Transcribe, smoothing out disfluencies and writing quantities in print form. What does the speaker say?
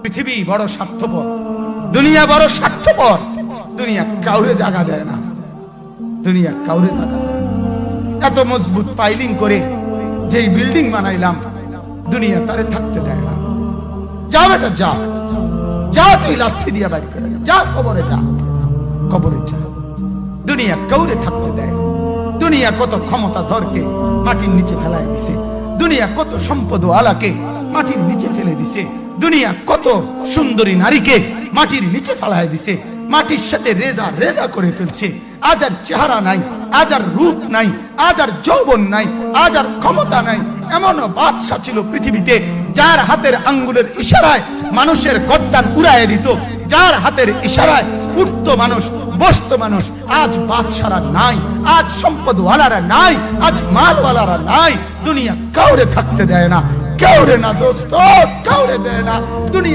পৃথিবী বড় স্বার্থপর, দুনিয়া বড় স্বার্থপর। দুনিয়া কাউরে জায়গা দেয় না, দুনিয়া কাউরে জায়গা দেয় না। এত মজবুত পাইলিং করে যেই বিল্ডিং বানাইলাম, দুনিয়া তারে থাকতে দেয় না। যা বেটা যা, যা তুই লাথি দিয়া বাড়ি করে যা, কবরে যা, কবরে যা। দুনিয়া কাউরে থাকতে দেয় না। দুনিয়া কত ক্ষমতা ধরকে মাটির নিচে ফেলাই দিছে, দুনিয়া কত সম্পদ আলাকে মাটির নিচে ফেলে দিছে, দুনিয়া কত সুন্দরী নারীকে মাটির নিচে ফেলাই দিছে, মাটির সাথে রেজা রেজা করে ফেলছে। আজ আর চেহারা নাই, আজ আর রূপ নাই, আজ আর যৌবন নাই, আজ আর ক্ষমতা নাই। এমন বাদশা ছিল পৃথিবীতে যার হাতের আঙ্গুলের ইশারায় মানুষের গর্দান উড়াইয়ে দিত, যার হাতের ইশারায় উঠতো মানুষ, বসতো মানুষ। আজ বাদশারা নাই, আজ সম্পদওয়ালারা নাই, আজ মালওয়ালারা নাই। দুনিয়া কাউরে থাকতে দেয় না, কাউরে না দোস্ত, কাউরে দেয় না দুনিয়া।